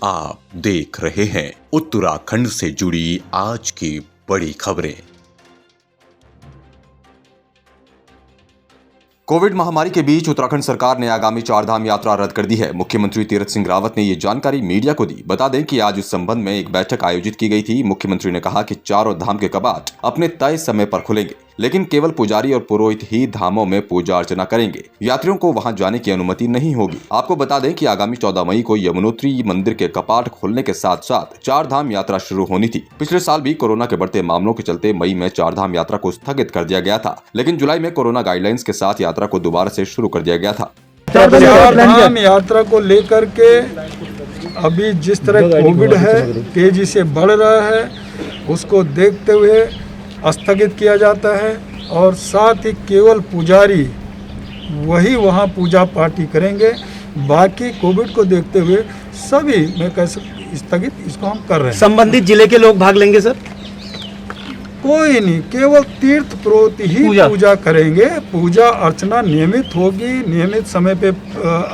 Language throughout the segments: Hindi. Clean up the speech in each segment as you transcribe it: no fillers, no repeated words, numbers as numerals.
आप देख रहे हैं उत्तराखंड से जुड़ी आज की बड़ी खबरें। कोविड महामारी के बीच उत्तराखंड सरकार ने आगामी चारधाम यात्रा रद्द कर दी है। मुख्यमंत्री तीरथ सिंह रावत ने ये जानकारी मीडिया को दी। बता दें कि आज इस संबंध में एक बैठक आयोजित की गई थी। मुख्यमंत्री ने कहा कि चारों धाम के कपाट अपने तय समय पर खुलेंगे, लेकिन केवल पुजारी और पुरोहित ही धामों में पूजा अर्चना करेंगे। यात्रियों को वहां जाने की अनुमति नहीं होगी। आपको बता दें कि आगामी 14 मई को यमुनोत्री मंदिर के कपाट खुलने के साथ साथ चारधाम यात्रा शुरू होनी थी। पिछले साल भी कोरोना के बढ़ते मामलों के चलते मई में चारधाम यात्रा को स्थगित कर दिया गया था, लेकिन जुलाई में कोरोना गाइडलाइंस के साथ यात्रा को दोबारा से शुरू कर दिया गया था। चारधाम यात्रा को लेकर के अभी जिस तरह कोविड है तेजी से बढ़ रहा है, उसको देखते हुए स्थगित किया जाता है और साथ ही केवल पुजारी वही वहाँ पूजा पाठी करेंगे। बाकी कोविड को देखते हुए सभी मैं कह स्थगित इसको हम कर रहे हैं। संबंधित जिले के लोग भाग लेंगे सर? कोई नहीं, केवल तीर्थ पुरोहित ही पूजा करेंगे। पूजा अर्चना नियमित होगी, नियमित समय पे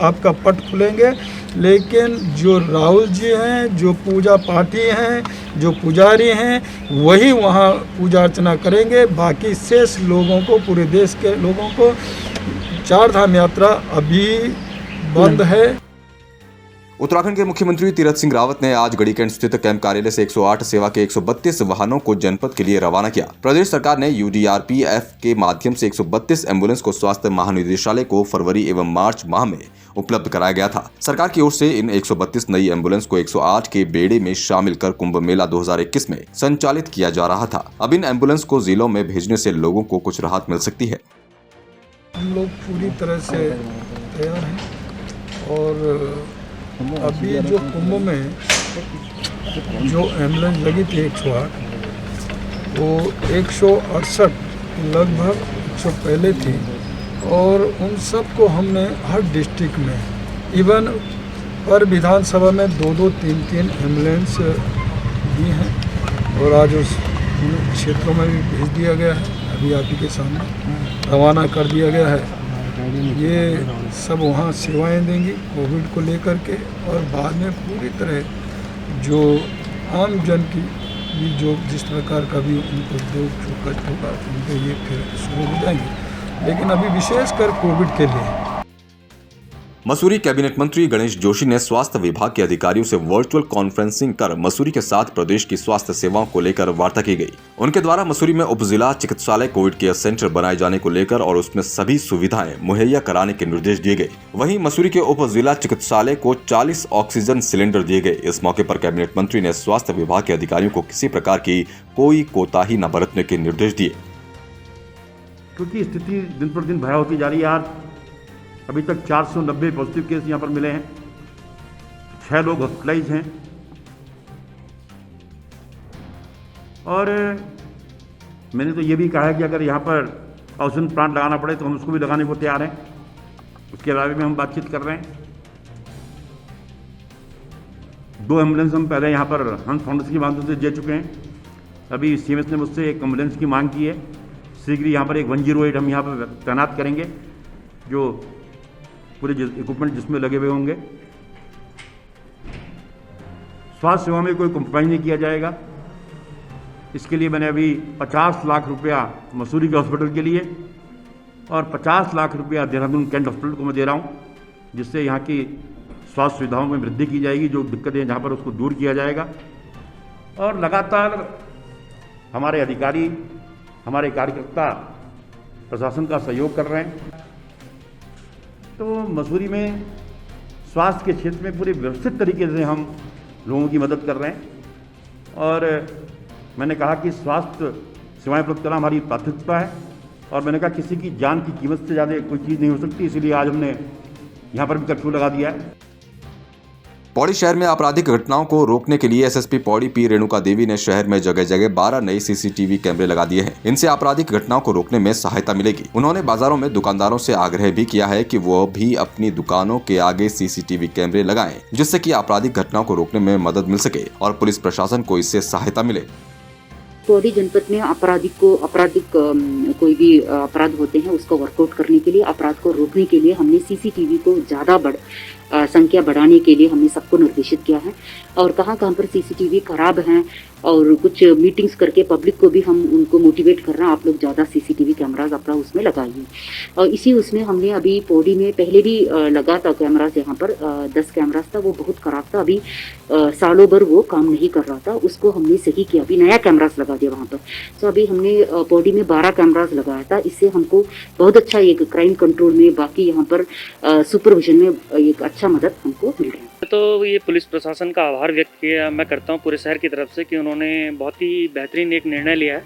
आपका पट खुलेंगे, लेकिन जो राहुल जी हैं, जो पूजा पाठी हैं, जो पुजारी हैं, वही वहाँ पूजा अर्चना करेंगे। बाकी शेष लोगों को, पूरे देश के लोगों को चारधाम यात्रा अभी बंद है। उत्तराखंड के मुख्यमंत्री तीरथ सिंह रावत ने आज गढ़ीकैंट स्थित कैंप कार्यालय से 108 सेवा के 132 वाहनों को जनपद के लिए रवाना किया। प्रदेश सरकार ने यूडीआरपीएफ के माध्यम से 132 एम्बुलेंस को स्वास्थ्य महानिदेशालय को फरवरी एवं मार्च माह में उपलब्ध कराया गया था। सरकार की ओर से इन 132 नई एम्बुलेंस को 108 के बेड़े में शामिल कर कुंभ मेला 2021 में संचालित किया जा रहा था। अब इन एम्बुलेंस को जिलों में भेजने से लोगों को कुछ राहत मिल सकती है। हम लोग पूरी तरह से तैयार हैं और अभी जो कुंभ में जो एम्बुलेंस लगी थी 108, वो 168 लगभग 100 पहले थी और उन सब को हमने हर डिस्ट्रिक्ट में, इवन पर विधानसभा में 2-2, 3-3 एम्बुलेंस दी हैं और आज उस क्षेत्रों में भी भेज दिया गया है। अभी आप ही के सामने रवाना कर दिया गया है। ये सब वहाँ सेवाएं देंगी कोविड को लेकर के, और बाद में पूरी तरह जो आम जन की भी जो जिस प्रकार का भी उनको दुख कष्ट होगा उनके ये फिर शुरू हो जाएंगे, लेकिन अभी विशेषकर कोविड के लिए। मसूरी कैबिनेट मंत्री गणेश जोशी ने स्वास्थ्य विभाग के अधिकारियों से वर्चुअल कॉन्फ्रेंसिंग कर मसूरी के साथ प्रदेश की स्वास्थ्य सेवाओं को लेकर वार्ता की गई। उनके द्वारा मसूरी में उपजिला चिकित्सालय कोविड केयर सेंटर बनाए जाने को लेकर और उसमें सभी सुविधाएं मुहैया कराने के निर्देश दिए गए। वहीं मसूरी के उपजिला चिकित्सालय को 40 ऑक्सीजन सिलेंडर दिए गए। इस मौके पर कैबिनेट मंत्री ने स्वास्थ्य विभाग के अधिकारियों को किसी प्रकार की कोई कोताही न बरतने के निर्देश दिए। क्योंकि स्थिति दिन पर दिन भयावह होती जा रही है। आज अभी तक 490 पॉजिटिव केस यहाँ पर मिले हैं, 6 लोग हॉस्पिटलाइज हैं और मैंने तो ये भी कहा है कि अगर यहाँ पर ऑक्सीजन प्लांट लगाना पड़े तो हम उसको भी लगाने को तैयार हैं। उसके बारे में हम बातचीत कर रहे हैं। 2 एम्बुलेंस हम पहले यहाँ पर हंस फाउंडेशन के माध्यम से दे चुके हैं। अभी सीएमएस ने मुझसे एक एम्बुलेंस की मांग की है। शीघ्र यहाँ पर एक 108 हम यहाँ पर तैनात करेंगे, जो पूरे इक्विपमेंट जिसमें लगे हुए होंगे। स्वास्थ्य सेवा में कोई कॉम्प्रोमाइज़ नहीं किया जाएगा। इसके लिए मैंने अभी 50 लाख रुपया मसूरी के हॉस्पिटल के लिए और 50 लाख रुपया देहरादून कैंट हॉस्पिटल को मैं दे रहा हूँ, जिससे यहाँ की स्वास्थ्य सुविधाओं में वृद्धि की जाएगी। जो दिक्कतें हैं जहाँ पर उसको दूर किया जाएगा और लगातार हमारे अधिकारी, हमारे कार्यकर्ता प्रशासन का सहयोग कर रहे हैं। तो मसूरी में स्वास्थ्य के क्षेत्र में पूरे व्यवस्थित तरीके से हम लोगों की मदद कर रहे हैं और मैंने कहा कि स्वास्थ्य सेवाएं प्रदान करना हमारी प्राथमिकता है और मैंने कहा किसी की जान की कीमत से ज़्यादा कोई चीज़ नहीं हो सकती, इसीलिए आज हमने यहाँ पर भी कर्फ्यू लगा दिया है। पौड़ी शहर में आपराधिक घटनाओं को रोकने के लिए एसएसपी पौड़ी पी रेणुका देवी ने शहर में जगह जगह 12 नए सीसीटीवी कैमरे लगा दिए हैं। इनसे आपराधिक घटनाओं को रोकने में सहायता मिलेगी। उन्होंने बाजारों में दुकानदारों से आग्रह भी किया है कि वो भी अपनी दुकानों के आगे सीसीटीवी कैमरे लगाएं, जिससे कि आपराधिक घटनाओं को रोकने में मदद मिल सके और पुलिस प्रशासन को इससे सहायता मिले। पौड़ी जनपद में आपराधिक कोई भी अपराध होते हैं उसको वर्कआउट करने के लिए, अपराध को रोकने के लिए हमने सीसीटीवी को ज़्यादा संख्या बढ़ाने के लिए हमने सबको निर्देशित किया है। और कहाँ पर सीसीटीवी खराब हैं और कुछ मीटिंग्स करके पब्लिक को भी हम उनको मोटिवेट कर रहे हैं, आप लोग ज़्यादा सीसीटीवी कैमराज अपना उसमें लगाइए। और इसी उसमें हमने अभी पौड़ी में पहले भी लगा था कैमराज, यहाँ पर 10 कैमराज था, वो बहुत ख़राब था, अभी सालों भर वो काम नहीं कर रहा था, उसको हमने सही किया, अभी नया कैमराज लगा दिया वहाँ पर। तो अभी हमने पौड़ी में 12 कैमराज लगाया था, इससे हमको बहुत अच्छा एक क्राइम कंट्रोल में, बाकी यहाँ पर सुपरविजन में एक अच्छा मदद हमको मिल रहा है। तो ये पुलिस प्रशासन का आभार व्यक्त किया मैं करता हूँ पूरे शहर की तरफ से कि उन्होंने बहुत ही बेहतरीन एक निर्णय लिया है।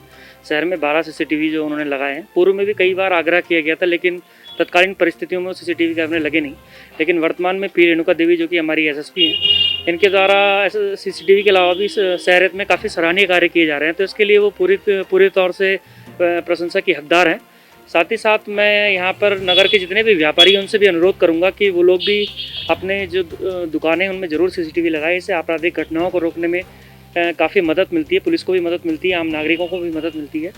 शहर में 12 सीसीटीवी जो उन्होंने लगाए हैं, पूर्व में भी कई बार आग्रह किया गया था लेकिन तत्कालीन परिस्थितियों में सीसीटीवी कैमरे लगे नहीं, लेकिन वर्तमान में पी रेणुका देवी जो कि हमारी एसएसपी हैं, इनके द्वारा सीसीटीवी के अलावा भी शहर में काफ़ी सराहनीय कार्य किए जा रहे हैं, तो इसके लिए वो पूरे तौर से प्रशंसा की हकदार हैं। साथ ही साथ मैं यहाँ पर नगर के जितने भी व्यापारी हैं उनसे भी अनुरोध करूँगा कि वो लोग भी अपने जो दुकानें हैं उनमें ज़रूर सीसीटीवी लगाएं। इससे आपराधिक घटनाओं को रोकने में काफ़ी मदद मिलती है, पुलिस को भी मदद मिलती है, आम नागरिकों को भी मदद मिलती है।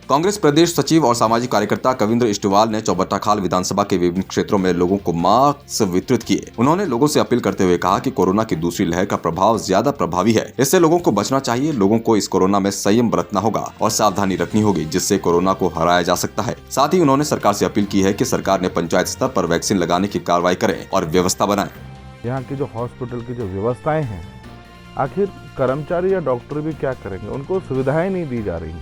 कांग्रेस प्रदेश सचिव और सामाजिक कार्यकर्ता कविंद्र इष्टवाल ने चौबट्टाखाल विधानसभा के विभिन्न क्षेत्रों में लोगों को मास्क वितरित किए। उन्होंने लोगों से अपील करते हुए कहा कि कोरोना की दूसरी लहर का प्रभाव ज्यादा प्रभावी है, इससे लोगों को बचना चाहिए। लोगों को इस कोरोना में संयम बरतना होगा और सावधानी रखनी होगी, जिससे कोरोना को हराया जा सकता है। साथ ही उन्होंने सरकार से अपील की है कि सरकार ने पंचायत स्तर पर वैक्सीन लगाने की कार्रवाई करे और व्यवस्था बनाए। यहाँ की जो हॉस्पिटल की जो व्यवस्थाएं हैं, आखिर कर्मचारी या डॉक्टर भी क्या करेंगे, उनको सुविधाएं नहीं दी जा रही।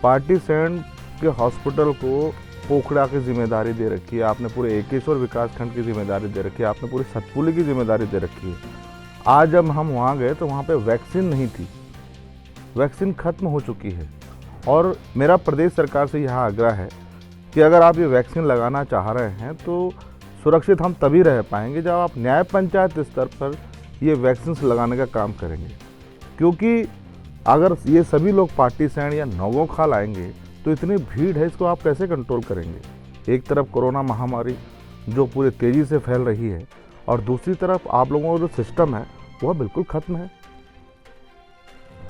पार्टी सैंड के हॉस्पिटल को पोखड़ा की जिम्मेदारी दे रखी है आपने, पूरे एकेश्वर विकास खंड की जिम्मेदारी दे रखी है आपने, पूरे सतपुली की जिम्मेदारी दे रखी है। आज जब हम वहाँ गए तो वहाँ पे वैक्सीन नहीं थी, वैक्सीन खत्म हो चुकी है। और मेरा प्रदेश सरकार से यह आग्रह है कि अगर आप ये वैक्सीन लगाना चाह रहे हैं तो सुरक्षित हम तभी रह पाएंगे जब आप न्याय पंचायत स्तर पर ये वैक्सीन लगाने का काम करेंगे, क्योंकि अगर ये सभी लोग पार्टी सैंड या नौगोखाल आएंगे तो इतनी भीड़ है, इसको आप कैसे कंट्रोल करेंगे। एक तरफ कोरोना महामारी जो पूरे तेज़ी से फैल रही है और दूसरी तरफ आप लोगों का जो सिस्टम है वह बिल्कुल ख़त्म है।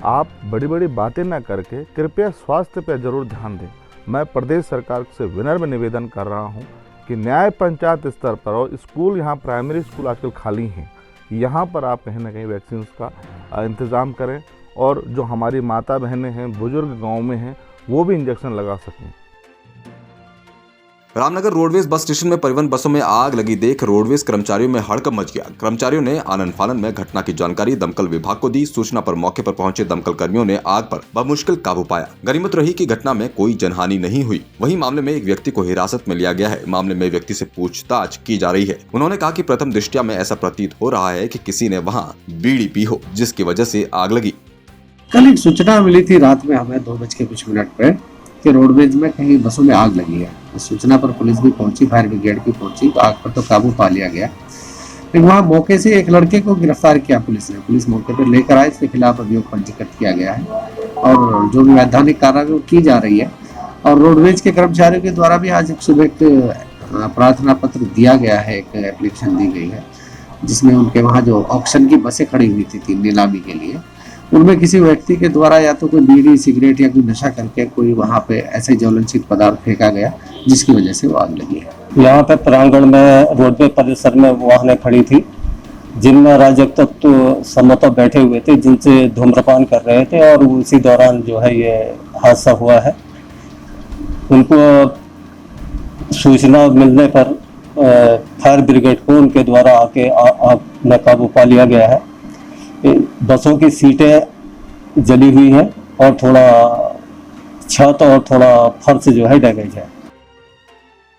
आप बड़ी बड़ी बातें ना करके कृपया स्वास्थ्य पर जरूर ध्यान दें। मैं प्रदेश सरकार से विनम्र निवेदन कर रहा हूँ कि न्याय पंचायत स्तर पर और स्कूल, यहाँ प्राइमरी स्कूल आजकल खाली हैं, यहाँ पर आप कहीं ना कहीं वैक्सीन का इंतज़ाम करें और जो हमारी माता बहनें हैं, बुजुर्ग गांव में हैं, वो भी इंजेक्शन लगा सकें। रामनगर रोडवेज बस स्टेशन में परिवहन बसों में आग लगी देख रोडवेज कर्मचारियों में हड़कंप मच गया। कर्मचारियों ने आनन फानन में घटना की जानकारी दमकल विभाग को दी। सूचना पर मौके पर पहुंचे दमकल कर्मियों ने आग पर बमुश्किल काबू पाया। गनीमत रही कि घटना में कोई जनहानि नहीं हुई। वहीं मामले में एक व्यक्ति को हिरासत में लिया गया है। मामले में व्यक्ति से पूछताछ की जा रही है। उन्होंने कहा कि प्रथम दृष्टया में ऐसा प्रतीत हो रहा है कि किसी ने वहाँ बीड़ी पी हो, जिसकी वजह से आग लगी। कल एक सूचना मिली थी रात में हमें 2 बज के कुछ मिनट पे कि रोडवेज में कहीं बसों में आग लगी है। इस सूचना पर पुलिस भी पहुंची, फायर ब्रिगेड भी पहुंची, तो आग पर तो काबू पा लिया गया। लेकिन वहाँ मौके से एक लड़के को गिरफ्तार किया पुलिस ने। पुलिस मौके पर लेकर आए, इसके खिलाफ अभियोग पंजीकृत किया गया है और जो भी वैधानिक कार्रवाई वो की जा रही है। और रोडवेज के कर्मचारियों के द्वारा भी आज सुबह एक प्रार्थना पत्र दिया गया है, एक एप्लीकेशन दी गई है, जिसमें उनके वहाँ जो ऑक्शन की बसें खड़ी हुई थी नीलामी के लिए, उनमें किसी व्यक्ति के द्वारा या तो कोई बीड़ी, सिगरेट या कोई नशा करके कोई वहाँ पे ऐसे ज्वलनशील पदार्थ फेंका गया, जिसकी वजह से वो आग लगी है। यहाँ पे प्रांगण में रोडवे परिसर में वाहनें खड़ी थी, जिनमें अराजक तत्व समूह बैठे हुए थे, जिनसे धूम्रपान कर रहे थे और उसी दौरान जो है ये हादसा हुआ है। उनको सूचना मिलने पर फायर ब्रिगेड को उनके द्वारा आके आग में काबू पा लिया गया है। बसों की सीटें जली हुई हैं और थोड़ा छत और थोड़ा फर्श जो है डैमेज है।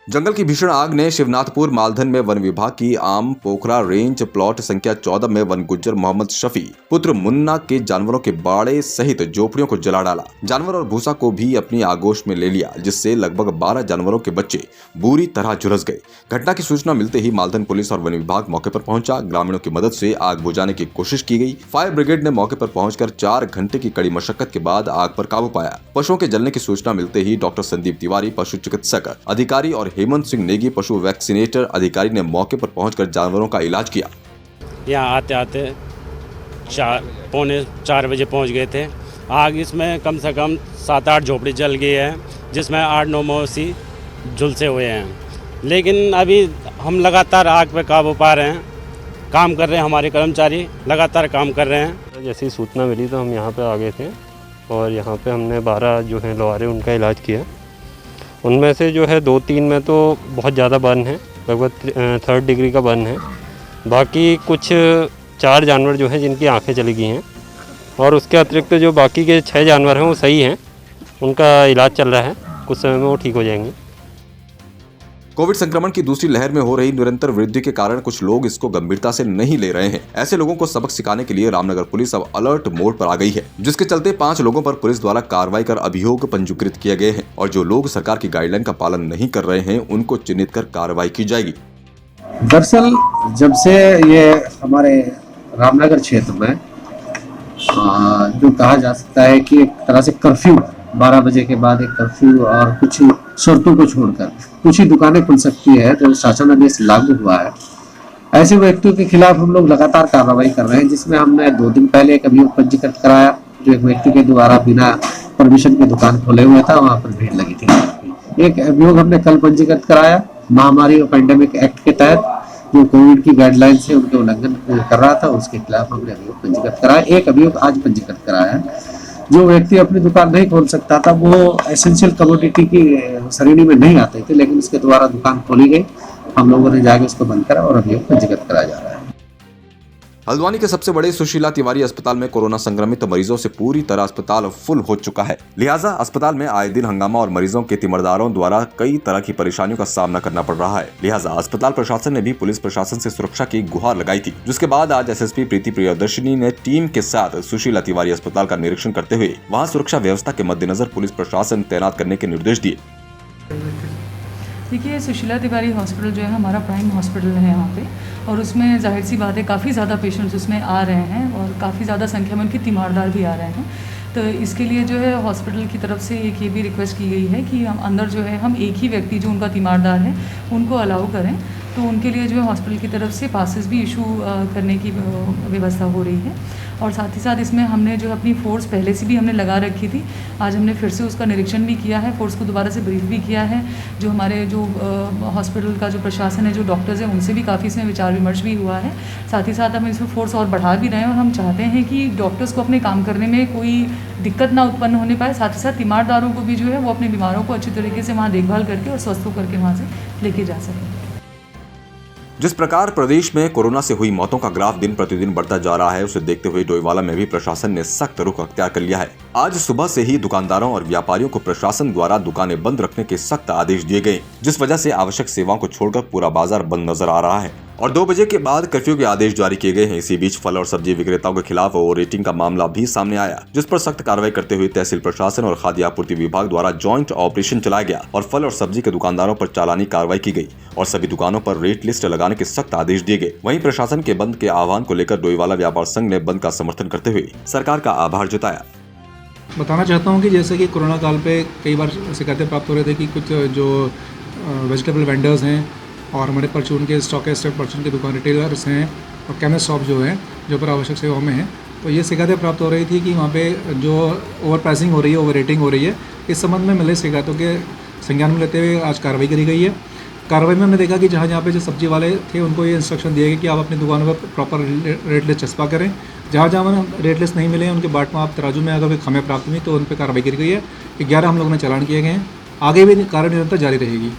जंगल की भीषण आग ने शिवनाथपुर मालधन में वन विभाग की आम पोखरा रेंज प्लॉट संख्या 14 में वन गुज्जर मोहम्मद शफी पुत्र मुन्ना के जानवरों के बाड़े सहित झोपड़ियों को जला डाला। जानवर और भूसा को भी अपनी आगोश में ले लिया, जिससे लगभग 12 जानवरों के बच्चे बुरी तरह झुलस गए। घटना की सूचना मिलते ही मालधन पुलिस और वन विभाग मौके पर पहुंचा। ग्रामीणों की मदद से आग बुझाने की कोशिश की गई। फायर ब्रिगेड ने मौके पर पहुंचकर 4 घंटे की कड़ी मशक्कत के बाद आग पर काबू पाया। पशुओं के जलने की सूचना मिलते ही डॉक्टर संदीप तिवारी, पशु चिकित्सक अधिकारी और हेमंत सिंह नेगी, पशु वैक्सीनेटर अधिकारी ने मौके पर पहुंचकर जानवरों का इलाज किया। यहाँ आते आते 4 पौने 4 बजे पहुंच गए थे। आग इसमें कम से कम 7-8 झोपड़ी जल गई है, जिसमें 8-9 मवेशी झुलसे हुए हैं। लेकिन अभी हम लगातार आग पे काबू पा रहे हैं, काम कर रहे हैं, हमारे कर्मचारी लगातार काम कर रहे हैं। जैसी सूचना मिली तो हम यहाँ पे आ गए थे और यहाँ पे हमने 12 जो हैं लोहारे उनका इलाज किया। उनमें से जो है 2-3 में तो बहुत ज़्यादा बर्न है, लगभग 3rd डिग्री का बर्न है। बाकी कुछ 4 जानवर जो हैं जिनकी आंखें चली गई हैं और उसके अतिरिक्त जो बाकी के 6 जानवर हैं वो सही हैं, उनका इलाज चल रहा है, कुछ समय में वो ठीक हो जाएंगे। कोविड संक्रमण की दूसरी लहर में हो रही निरंतर वृद्धि के कारण कुछ लोग इसको गंभीरता से नहीं ले रहे हैं। ऐसे लोगों को सबक सिखाने के लिए रामनगर पुलिस अब अलर्ट मोड पर आ गई है, जिसके चलते 5 लोगों पर पुलिस द्वारा कार्रवाई कर अभियोग पंजीकृत किए गए हैं और जो लोग सरकार की गाइडलाइन का पालन नहीं कर रहे हैं उनको चिन्हित कर कार्रवाई की जाएगी। दरअसल जब से ये हमारे रामनगर क्षेत्र में जो कहा जा सकता है कि एक तरह से कर्फ्यू, 12 बजे के बाद एक कर्फ्यू और कुछ शर्तों को छोड़कर कुछ ही दुकानें खुल सकती है, जो शासन आदेश लागू हुआ है, ऐसे व्यक्तियों के खिलाफ हम लोग लगातार कार्रवाई कर रहे हैं। जिसमें हमने 2 दिन पहले एक अभियोग पंजीकृत कराया, जो एक व्यक्ति के द्वारा बिना परमिशन की दुकान खोले हुए था, वहां पर भीड़ लगी थी। एक अभियोग हमने कल पंजीकृत कराया महामारी और पैंडेमिक एक्ट के तहत, जो कोविड की गाइडलाइन से उनके उल्लंघन कर रहा था, उसके खिलाफ हमने अभियोग पंजीकृत कराया। एक अभियोग आज पंजीकृत कराया है। जो व्यक्ति अपनी दुकान नहीं खोल सकता था, वो एसेंशियल कमोडिटी की श्रेणी में नहीं आते थे, लेकिन उसके द्वारा दुकान खोली गई, हम लोगों ने जाके उसको बंद करा और अभियोग पंजीकृत कराया जा रहा है। हल्द्वानी के सबसे बड़े सुशीला तिवारी अस्पताल में कोरोना संक्रमित मरीजों से पूरी तरह अस्पताल फुल हो चुका है। लिहाजा अस्पताल में आए दिन हंगामा और मरीजों के तीमारदारों द्वारा कई तरह की परेशानियों का सामना करना पड़ रहा है। लिहाजा अस्पताल प्रशासन ने भी पुलिस प्रशासन से सुरक्षा की गुहार लगाई थी, जिसके बाद आज एसएसपी प्रीति प्रियदर्शनी ने टीम के साथ सुशीला तिवारी अस्पताल का निरीक्षण करते हुए वहाँ सुरक्षा व्यवस्था के मद्देनजर पुलिस प्रशासन तैनात करने के निर्देश दिए। देखिए, सुशीला तिवारी हॉस्पिटल जो है हमारा प्राइम हॉस्पिटल है यहाँ पे, और उसमें जाहिर सी बात है काफ़ी ज़्यादा पेशेंट्स उसमें आ रहे हैं और काफ़ी ज़्यादा संख्या में उनके तीमारदार भी आ रहे हैं। तो इसके लिए जो है हॉस्पिटल की तरफ से एक ये भी रिक्वेस्ट की गई है कि हम अंदर जो है हम एक ही व्यक्ति जो उनका तीमारदार है उनको अलाउ करें। तो उनके लिए जो है हॉस्पिटल की तरफ से पासेस भी इशू करने की व्यवस्था हो रही है। और साथ ही साथ इसमें हमने जो अपनी फ़ोर्स पहले से भी हमने लगा रखी थी, आज हमने फिर से उसका निरीक्षण भी किया है, फ़ोर्स को दोबारा से ब्रीफ भी किया है। जो हमारे जो हॉस्पिटल का जो प्रशासन है, जो डॉक्टर्स हैं, उनसे भी काफ़ी इसमें विचार विमर्श भी हुआ है। साथ ही साथ हम इसमें फ़ोर्स और बढ़ा भी रहे हैं और हम चाहते हैं कि डॉक्टर्स को अपने काम करने में कोई दिक्कत ना उत्पन्न होने पाए। साथ ही साथ तीमारदारों को भी जो है वो अपने बीमारों को अच्छी तरीके से वहाँ देखभाल करके और स्वस्थ होकर के वहाँ से लेके जा सकें। जिस प्रकार प्रदेश में कोरोना से हुई मौतों का ग्राफ दिन प्रतिदिन बढ़ता जा रहा है, उसे देखते हुए डोईवाला में भी प्रशासन ने सख्त रुख अख्तियार कर लिया है। आज सुबह से ही दुकानदारों और व्यापारियों को प्रशासन द्वारा दुकानें बंद रखने के सख्त आदेश दिए गए, जिस वजह से आवश्यक सेवाओं को छोड़कर पूरा बाजार बंद नजर आ रहा है और 2 बजे के बाद कर्फ्यू के आदेश जारी किए गए हैं। इसी बीच फल और सब्जी विक्रेताओं के खिलाफ ओवर रेटिंग का मामला भी सामने आया, जिस पर सख्त कार्रवाई करते हुए तहसील प्रशासन और खाद्य आपूर्ति विभाग द्वारा जॉइंट ऑपरेशन चलाया गया और फल और सब्जी के दुकानदारों पर चालानी कार्रवाई की गई और सभी दुकानों पर रेट लिस्ट लगाने के सख्त आदेश दिए गए। वहीं प्रशासन के बंद के आह्वान को लेकर डोईवाला व्यापार संघ ने बंद का समर्थन करते हुए सरकार का आभार जताया। बताना चाहता हूँ कि जैसे कि कोरोना काल पे कई बार शिकायतें प्राप्त हो रहे थे कि कुछ जो वेजिटेबल वेंडर्स हैं और हमारे परचून के स्टॉकिस्ट, परचून के दुकान रिटेलर्स हैं और केमिस्ट शॉप जो है जो पर आवश्यक सेवाओं में है, तो ये शिकायतें प्राप्त हो रही थी कि वहाँ पे जो ओवर प्राइसिंग हो रही है, ओवर रेटिंग हो रही है। इस संबंध में मिले शिकायतों के संज्ञान में लेते हुए आज कार्रवाई करी गई है। कार्रवाई में हमने देखा कि जहाँ पे जो सब्जी वाले थे उनको ये इंस्ट्रक्शन दिए गए कि आप अपनी दुकानों पर प्रॉपर रेट लिस्ट चस्पा करें। जहाँ रेट लिस्ट नहीं मिले उनके बाट में आप तराजू में अगर कोई खमें प्राप्त हुई तो उन पर कार्रवाई करी गई है। 11 हम लोगों ने चालान किए गए हैं, आगे भी कार्य निरंतर जारी रहेगी।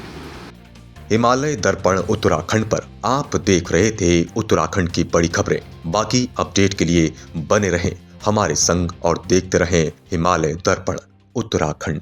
हिमालय दर्पण उत्तराखंड पर आप देख रहे थे उत्तराखंड की बड़ी खबरें। बाकी अपडेट के लिए बने रहें हमारे संग और देखते रहें हिमालय दर्पण उत्तराखंड।